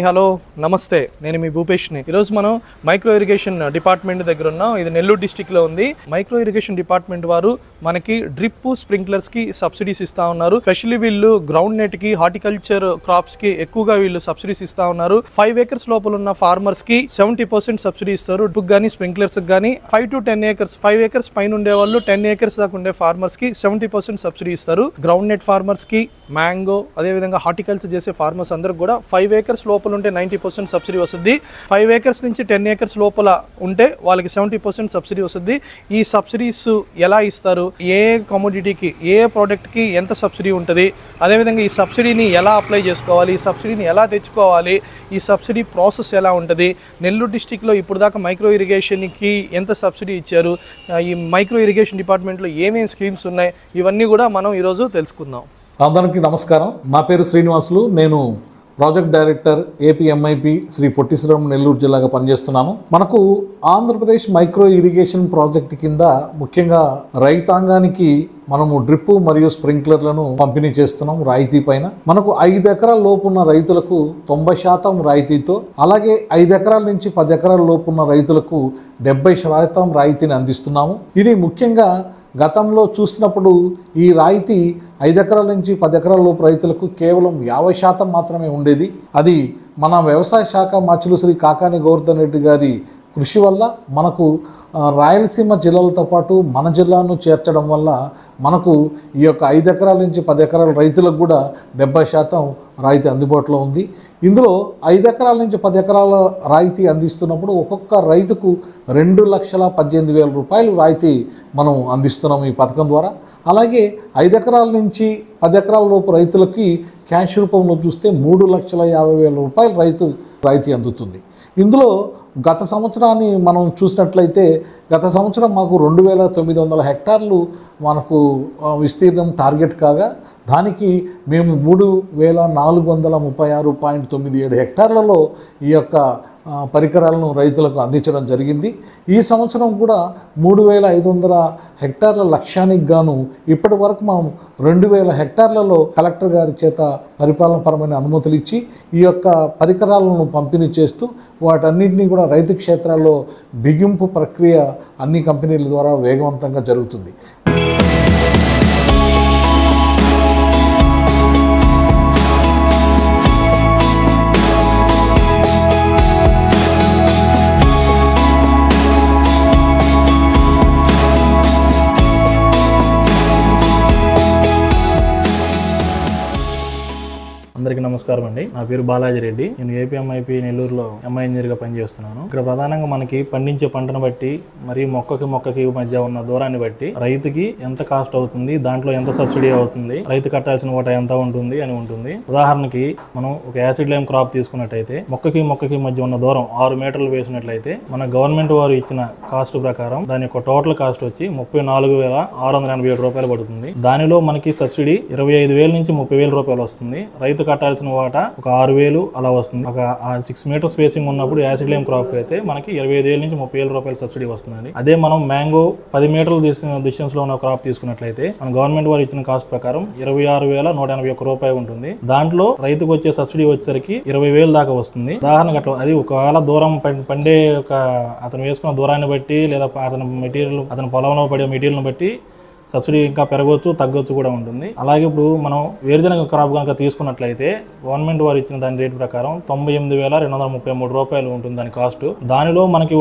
Hello నమస్తే, నేను మీ భూపేష్ని. ఈరోజు మనం మైక్రో ఇరిగేషన్ డిపార్ట్మెంట్ దగ్గర ఉన్నాం. ఇది నెల్లూరు డిస్టిక్లో ఉంది. మైక్రో ఇరిగేషన్ డిపార్ట్మెంట్ వారు మనకి డ్రిప్ స్ప్రింక్లర్స్ కి సబ్సిడీస్ ఇస్తా ఉన్నారు. స్పెషల్లీ వీళ్ళు గ్రౌండ్ నెట్ కి, హార్టికల్చర్ క్రాప్స్ కి ఎక్కువగా వీళ్ళు సబ్సిడీస్ ఇస్తా ఉన్నారు. 5 acres లోపల ఉన్న ఫార్మర్స్ కి 70% సబ్సిడీ ఇస్తారు. డ్రిప్ గానీ స్ప్రింక్లర్స్ గానీ 5 to 10 acres, 5 acres పైన ఉండే వాళ్ళు 10 acres దాకా ఉండే ఫార్మర్స్ కి 70% సబ్సిడీ ఇస్తారు. గ్రౌండ్ నెట్ ఫార్మర్స్ కి, మ్యాంగో, అదే విధంగా హార్టికల్చర్ చేసే ఫార్మర్స్ అందరికి కూడా 5 acres లోపల ఉంటే 90% సబ్సిడీ వస్తుంది. 5 acres నుంచి 10 acres లోపల ఉంటే వాళ్ళకి 70% సబ్సిడీ వస్తుంది. ఈ సబ్సిడీస్ ఎలా ఇస్తారు, ఏ కమోడిటీకి, ఏ ప్రోడక్ట్కి ఎంత సబ్సిడీ ఉంటుంది, అదేవిధంగా ఈ సబ్సిడీని ఎలా అప్లై చేసుకోవాలి, ఈ సబ్సిడీని ఎలా తెచ్చుకోవాలి, ఈ సబ్సిడీ ప్రాసెస్ ఎలా ఉంటుంది, నెల్లూరు డిస్టిక్లో ఇప్పుడు దాకా మైక్రో ఇరిగేషన్కి ఎంత సబ్సిడీ ఇచ్చారు, ఈ మైక్రో ఇరిగేషన్ డిపార్ట్మెంట్లో ఏమేమి స్కీమ్స్ ఉన్నాయి, ఇవన్నీ కూడా మనం ఈరోజు తెలుసుకుందాం. అందరికీ నమస్కారం. నా పేరు శ్రీనివాసులు. నేను project director APMIP Shri Potti Sriramulu Nellore జిల్లాగా పనిచేస్తున్నాను. మనకు ఆంధ్రప్రదేశ్ మైక్రో ఇరిగేషన్ ప్రాజెక్ట్ కింద ముఖ్యంగా రైతాంగానికి మనము డ్రిప్ మరియు స్ప్రింక్లర్లను పంపిణీ చేస్తున్నాం రాయితీ పైన. మనకు 5 ఎకరాల లోపు ఉన్న రైతులకు 90% రాయితీతో, అలాగే 5 ఎకరాల నుంచి 10 ఎకరాల లోపు ఉన్న రైతులకు 70% రాయితీని అందిస్తున్నాము. ఇది ముఖ్యంగా గతంలో చూసినప్పుడు ఈ రాయితీ 5 ఎకరాల నుంచి 10 ఎకరాల లోపు రైతులకు కేవలం 50% మాత్రమే ఉండేది. అది మన వ్యవసాయ శాఖ మంత్రులు శ్రీ కాకాని గోవర్ధన్ రెడ్డి గారి కృషి వల్ల మనకు రాయలసీమ జిల్లాలతో పాటు మన జిల్లాను చేర్చడం వల్ల మనకు ఈ యొక్క 5 ఎకరాల నుంచి 10 ఎకరాల రైతులకు కూడా 70% రాయితీ అందుబాటులో ఉంది. ఇందులో 5 ఎకరాల నుంచి 10 ఎకరాల రాయితీ అందిస్తున్నప్పుడు ఒక్కొక్క రైతుకు 2,18,000 రూపాయలు రాయితీ మనం అందిస్తున్నాం ఈ పథకం ద్వారా. అలాగే 5 ఎకరాల నుంచి 10 ఎకరాల లోపు రైతులకి క్యాష్ రూపంలో చూస్తే 3,50,000 రూపాయలు రాయితీ అందుతుంది. ఇందులో గత సంవత్సరాన్ని మనం చూసినట్లయితే గత సంవత్సరం మాకు 2,900 హెక్టార్లు మనకు విస్తీర్ణం టార్గెట్ కాగా దానికి మేము 3,436.97 హెక్టార్లలో ఈ యొక్క పరికరాలను రైతులకు అందించడం జరిగింది. ఈ సంవత్సరం కూడా 3,500 హెక్టార్ల లక్ష్యానికి గాను ఇప్పటి వరకు మనం 2,000 హెక్టార్లలో కలెక్టర్ గారి చేత పరిపాలనపరమైన అనుమతులు ఇచ్చి ఈ యొక్క పరికరాలను పంపిణీ చేస్తూ వాటన్నింటినీ కూడా రైతు క్షేత్రాల్లో బిగింపు ప్రక్రియ అన్ని కంపెనీల ద్వారా వేగవంతంగా జరుగుతుంది. అందరికీ నమస్కారం అండి. నా పేరు బాలాజీ రెడ్డి. నేను ఏపీఎంఐపి నెల్లూరులో ఎంఐ ఇంజనీర్గా పనిచేస్తున్నాను. ఇక్కడ ప్రధానంగా మనకి పండించే పంటను బట్టి మరియు మొక్కకి మధ్య ఉన్న దూరాన్ని బట్టి రైతుకి ఎంత కాస్ట్ అవుతుంది, దాంట్లో ఎంత సబ్సిడీ అవుతుంది, రైతు కట్టాల్సిన ఓట ఎంత ఉంటుంది అని ఉంటుంది. ఉదాహరణకి మనం ఒక యాసిడ్ లైమ్ క్రాప్ తీసుకున్నట్టయితే మొక్కకి మధ్య ఉన్న దూరం 6 మీటర్లు వేసినట్లయితే మన గవర్నమెంట్ వారు ఇచ్చిన కాస్ట్ ప్రకారం దాని యొక్క టోటల్ కాస్ట్ వచ్చి 34,687 రూపాయలు పడుతుంది. దానిలో మనకి సబ్సిడీ 25,000 నుంచి 30,000 రూపాయలు వస్తుంది. రైతు కట్టాల్సిన వాట ఒక 6,000 అలా వస్తుంది. ఒక 6 మీటర్ స్పేసింగ్ ఉన్నప్పుడు యాసిడ్ లైమ్ క్రాప్ అయితే మనకి 25,000 నుంచి 30,000 రూపాయల సబ్సిడీ వస్తుందండి. అదే మనం మ్యాంగో 10 మీటర్ల డిస్టెన్స్ లో ఉన్న క్రాప్ తీసుకున్నట్లయితే మన గవర్నమెంట్ వారు ఇచ్చిన కాస్ట్ ప్రకారం 26,181 రూపాయలు ఉంటుంది. దాంట్లో రైతుకు వచ్చే సబ్సిడీ వచ్చేసరికి 20,000 దాకా వస్తుంది. ఉదాహరణకు అట్లా అది ఒకవేళ దూరం పండే అతను వేసుకున్న దూరాన్ని బట్టి లేదా అతని పొలంలో పడే మెటీరియల్ని బట్టి సబ్సిడీ ఇంకా పెరగవచ్చు, తగ్గొచ్చు కూడా ఉంటుంది. అలాగే ఇప్పుడు మనం వేరుశనగ క్రాప్ కనుక తీసుకున్నట్లయితే గవర్నమెంట్ వారు ఇచ్చిన దాని రేటు ప్రకారం 98,233 రూపాయలు ఉంటుంది దాని కాస్ట్. దానిలో మనకి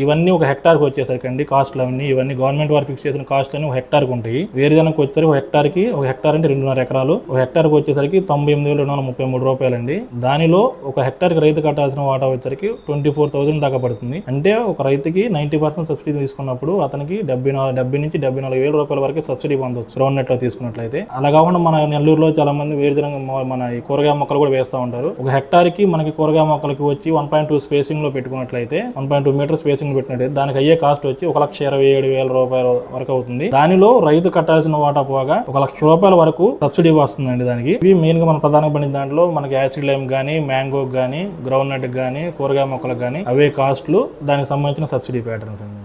ఇవన్నీ ఒక హెక్టార్కి వచ్చేసరికి అండి కాస్ట్లు ఇవన్నీ గవర్నమెంట్ వారు ఫిక్స్ చేసిన కాస్ట్లు అన్ని ఒక హెక్టార్కి ఉంటాయి. వేరుశనగకు వచ్చేసరికి ఒక హెక్టార్ అంటే 2.5 ఎకరాలు, ఒక హెక్టార్కి వచ్చేసరికి 98,233 రూపాయలు అండి. దానిలో ఒక హెక్టార్కి రైతు కట్టాల్సిన వాటా వచ్చేసరికి 24,000 దాకా పడుతుంది. అంటే ఒక రైతుకి 90% సబ్సిడీ తీసుకున్నప్పుడు అతనికి 70 నుంచి 74,000 రూపాయల వరకు సబ్సిడీ పొందొచ్చు గ్రౌండ్ నెట్ లో తీసుకున్నట్లయితే. అలా కాకుండా మన నెల్లూరులో చాలా మంది వేరుశనగ మన కూరగాయ మొక్కలు కూడా వేస్తూ ఉంటారు. ఒక హెక్టార్ కి మనకి కూరగాయ మొక్కలకి వచ్చి 1.2 స్పేసింగ్ లో పెట్టుకున్నట్లయితే 1.2 మీటర్ స్పేసింగ్ పెట్టినట్లయితే దానికి అయ్యే కాస్ట్ వచ్చి 1,27,000 రూపాయల వరకు అవుతుంది. దానిలో రైతు కట్టాల్సిన వాటా పోగా 1,00,000 రూపాయల వరకు సబ్సిడీ వస్తుందండి దానికి. ఇవి మెయిన్ గా మన ప్రధానంగా పండిన దాంట్లో మనకి యాసిడ్ లైమ్ గానీ, మ్యాంగో గానీ, గ్రౌండ్ నట్ గానీ, కూరగాయ మొక్కలకు గానీ అవే కాస్ట్లు, దానికి సంబంధించిన సబ్సిడీ ప్యాటర్న్స్ అండి.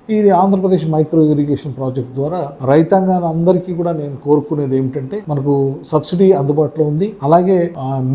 ఇది ఆంధ్రప్రదేశ్ మైక్రో ఇరిగేషన్ ప్రాజెక్ట్ ద్వారా రైతాంగాన్ని అందరికీ కూడా నేను కోరుకునేది ఏమిటంటే మనకు సబ్సిడీ అందుబాటులో ఉంది. అలాగే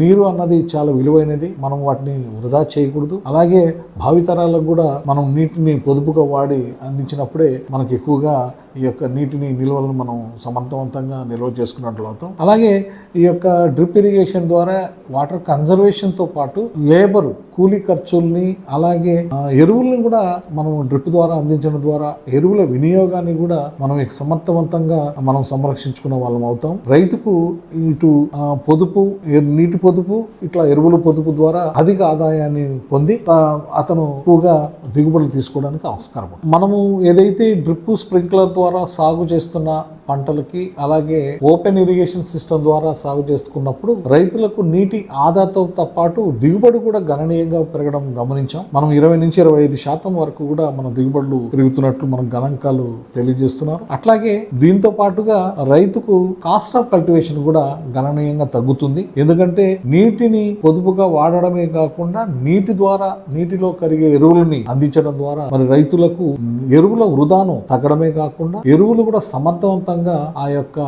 నీరు అన్నది చాలా విలువైనది, మనం వాటిని వృధా చేయకూడదు. అలాగే భావితరాలకు కూడా మనం నీటిని పొదుపుగా వాడి అందించినప్పుడే మనకు ఎక్కువగా ఈ యొక్క నీటిని నిల్వలను మనం సమర్థవంతంగా నిల్వ చేసుకున్నట్లు అవుతాం. అలాగే ఈ యొక్క డ్రిప్ ఇరిగేషన్ ద్వారా వాటర్ కన్జర్వేషన్తో పాటు లేబర్ కూలీ ఖర్చుల్ని అలాగే ఎరువులను కూడా మనం డ్రిప్ ద్వారా అందించడం ద్వారా ఎరువుల వినియోగాన్ని కూడా మనం సమర్థవంతంగా మనం సంరక్షించుకున్న వాళ్ళం అవుతాం. రైతుకు ఇటు పొదుపు, నీటి పొదుపు, ఇట్లా ఎరువుల పొదుపు ద్వారా అధిక ఆదాయాన్ని పొంది అతను ఎక్కువగా దిగుబడులు తీసుకోవడానికి ఆస్కారం. మనము ఏదైతే డ్రిప్ స్ప్రింక్లర్ ద్వారా సాగు చేస్తున్న పంటలకి అలాగే ఓపెన్ ఇరిగేషన్ సిస్టమ్ ద్వారా సాగు చేసుకున్నప్పుడు రైతులకు నీటి ఆదాతో పాటు దిగుబడి కూడా గణనీయంగా పెరగడం గమనించాం. మనం 20 నుంచి 25% వరకు కూడా మన దిగుబడులు పెరుగుతున్నట్లు మన గణాంకాలు తెలియజేస్తున్నారు. అట్లాగే దీంతో పాటుగా రైతుకు కాస్ట్ ఆఫ్ కల్టివేషన్ కూడా గణనీయంగా తగ్గుతుంది. ఎందుకంటే నీటిని పొదుపుగా వాడడమే కాకుండా నీటి ద్వారా నీటిలో కరిగే ఎరువులని అందించడం ద్వారా మరి రైతులకు ఎరువుల వృధాను తగ్గడమే కాకుండా ఎరువులు కూడా సమర్థవంతంగా ఆ యొక్క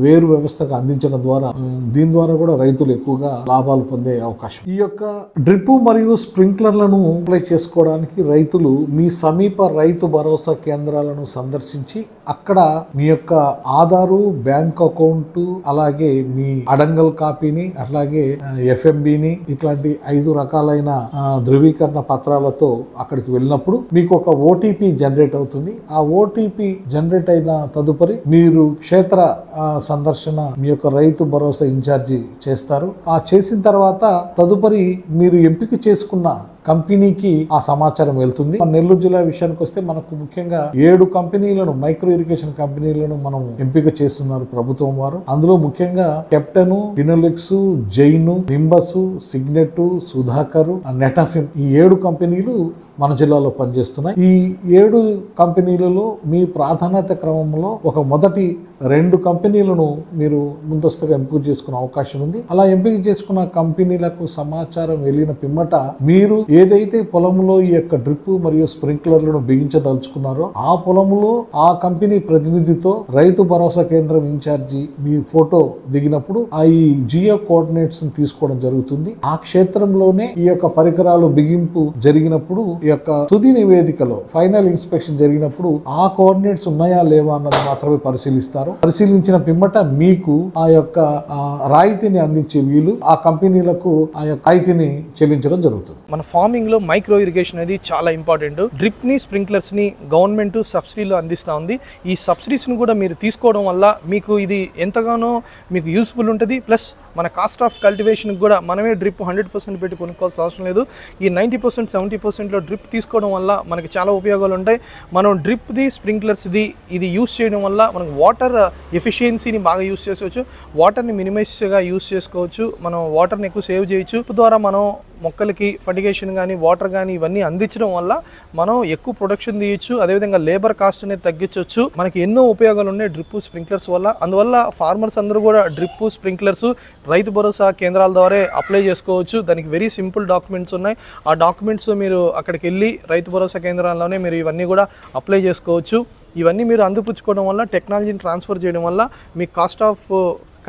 వేరు వ్యవస్థకు అందించడం ద్వారా దీని ద్వారా కూడా రైతులు ఎక్కువగా లాభాలు పొందే అవకాశం. ఈ యొక్క డ్రిప్ మరియు స్ప్రింక్లర్లను అప్లై చేసుకోవడానికి రైతులు మీ సమీప రైతు భరోసా కేంద్రాలను సందర్శించి అక్కడ మీ యొక్క ఆధారు, బ్యాంక్ అకౌంట్, అలాగే మీ అడంగల్ కాపీని, అట్లాగే FMBని ఇట్లాంటి 5 రకాలైన ధృవీకరణ పత్రాలతో అక్కడికి వెళ్ళినప్పుడు మీకు ఒక OTP జనరేట్ అవుతుంది. ఆ OTP జనరేట్ అయిన తదుపరి మీరు క్షేత్ర సందర్శన మీ యొక్క రైతు భరోసా ఇన్ఛార్జి చేస్తారు. ఆ చేసిన తర్వాత తదుపరి మీరు ఎంపిక చేసుకున్న కంపెనీకి ఆ సమాచారం వెళ్తుంది. మన నెల్లూరు జిల్లా విషయానికి వస్తే మనకు ముఖ్యంగా 7 కంపెనీలను, మైక్రో ఇరిగేషన్ కంపెనీలను మనం ఎంపిక చేస్తున్నారు ప్రభుత్వం వారు. అందులో ముఖ్యంగా captain, Finolex, Jain, Nimbus, Signet, Sudhakar, Netafim ఈ 7 కంపెనీలు మన జిల్లాలో పనిచేస్తున్నాయి. ఈ 7 కంపెనీలలో మీ ప్రాధాన్యత క్రమంలో ఒక మొదటి 2 కంపెనీలను మీరు ముందస్తుగా ఎంపిక చేసుకునే అవకాశం ఉంది. అలా ఎంపిక చేసుకున్న కంపెనీలకు సమాచారం వెళ్ళిన పిమ్మట మీరు ఏదైతే పొలంలో ఈ యొక్క డ్రిప్ మరియు స్ప్రింక్లర్లను బిగించదలుచుకున్నారో ఆ పొలంలో ఆ కంపెనీ ప్రతినిధితో రైతు భరోసా కేంద్రం ఇన్ఛార్జి మీ ఫోటో దిగినప్పుడు ఈ జియో కోఆర్డినేట్స్ తీసుకోవడం జరుగుతుంది. ఆ క్షేత్రంలోనే ఈ యొక్క పరికరాలు బిగింపు జరిగినప్పుడు ఈ యొక్క తుది నివేదికలో ఫైనల్ ఇన్స్పెక్షన్ జరిగినప్పుడు ఆ కోఆర్డినేట్స్ ఉన్నాయా లేవా అన్నది మాత్రమే పరిశీలిస్తారు. పరిశీలించిన పిమ్మట మీకు ఆ యొక్క రాయితీని అందించే వీలు ఆ కంపెనీలకు ఆ యొక్క రాయితీని చెల్లించడం జరుగుతుంది. మన ఫార్మింగ్ లో మైక్రో ఇరిగేషన్ అనేది చాలా ఇంపార్టెంట్. డ్రిప్ ని, స్ప్రింక్లర్స్ ని గవర్నమెంట్ సబ్సిడీలో అందిస్తూ ఉంది. ఈ సబ్సిడీస్ ని కూడా మీరు తీసుకోవడం వల్ల మీకు ఇది ఎంతగానో మీకు యూస్ఫుల్ ఉంటుంది. ప్లస్ మన కాస్ట్ ఆఫ్ కల్టివేషన్ కూడా మనమే డ్రిప్ 100% పెట్టి కొనుక్కోవాల్సిన అవసరం లేదు. ఈ 90%, 70%లో డ్రిప్ తీసుకోవడం వల్ల మనకి చాలా ఉపయోగాలు ఉంటాయి. మనం డ్రిప్ది, స్ప్రింక్లర్స్ది ఇది యూస్ చేయడం వల్ల మనకు వాటర్ ఎఫిషియన్సీని బాగా యూస్ చేసుకోవచ్చు. వాటర్ని మినిమైజ్గా యూస్ చేసుకోవచ్చు. మనం వాటర్ని ఎక్కువ సేవ్ చేయొచ్చు. ద్వారా మనం మొక్కలకి ఫర్టిగేషన్ కానీ, వాటర్ కానీ ఇవన్నీ అందించడం వల్ల మనం ఎక్కువ ప్రొడక్షన్ తీయచ్చు. అదేవిధంగా లేబర్ కాస్ట్ అనేది తగ్గించవచ్చు. మనకి ఎన్నో ఉపయోగాలు ఉన్నాయి డ్రిప్, స్ప్రింక్లర్స్ వల్ల. అందువల్ల ఫార్మర్స్ అందరూ కూడా డ్రిప్, స్ప్రింక్లర్స్ రైతు భరోసా కేంద్రాల ద్వారా అప్లై చేసుకోవచ్చు. దానికి వెరీ సింపుల్ డాక్యుమెంట్స్ ఉన్నాయి. ఆ డాక్యుమెంట్స్ మీరు అక్కడికి వెళ్ళి రైతు భరోసా కేంద్రాల్లోనే మీరు ఇవన్నీ కూడా అప్లై చేసుకోవచ్చు. ఇవన్నీ మీరు అందిపుచ్చుకోవడం వల్ల, టెక్నాలజీని ట్రాన్స్ఫర్ చేయడం వల్ల మీ కాస్ట్ ఆఫ్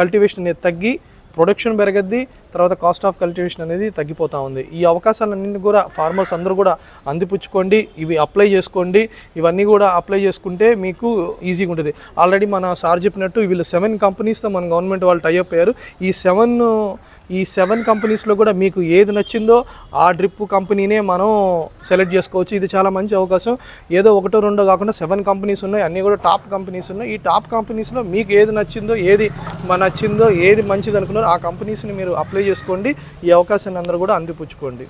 కల్టివేషన్ అనేది తగ్గి ప్రొడక్షన్ పెరగద్ది. తర్వాత కాస్ట్ ఆఫ్ కల్టివేషన్ అనేది తగ్గిపోతూ ఉంది. ఈ అవకాశాలన్నీ కూడా ఫార్మర్స్ అందరూ కూడా అందిపుచ్చుకోండి. ఇవి అప్లై చేసుకోండి. ఇవన్నీ కూడా అప్లై చేసుకుంటే మీకు ఈజీగా ఉంటుంది. ఆల్రెడీ మన సార్ చెప్పినట్టు వీళ్ళు 7 కంపెనీస్తో మన గవర్నమెంట్ వాళ్ళు టైఅప్ అయ్యారు. ఈ 7 కంపెనీస్లో కూడా మీకు ఏది నచ్చిందో ఆ డ్రిప్ కంపెనీనే మనం సెలెక్ట్ చేసుకోవచ్చు. ఇది చాలా మంచి అవకాశం. ఏదో 1, 2 కాకుండా 7 కంపెనీస్ ఉన్నాయి. అన్నీ కూడా టాప్ కంపెనీస్ ఉన్నాయి. ఈ టాప్ కంపెనీస్లో మీకు ఏది నచ్చిందో, ఏది మంచిది అనుకున్నారో ఆ కంపెనీస్ని మీరు అప్లై చేసుకోండి. ఈ అవకాశాన్ని అందరూ కూడా అందిపుచ్చుకోండి.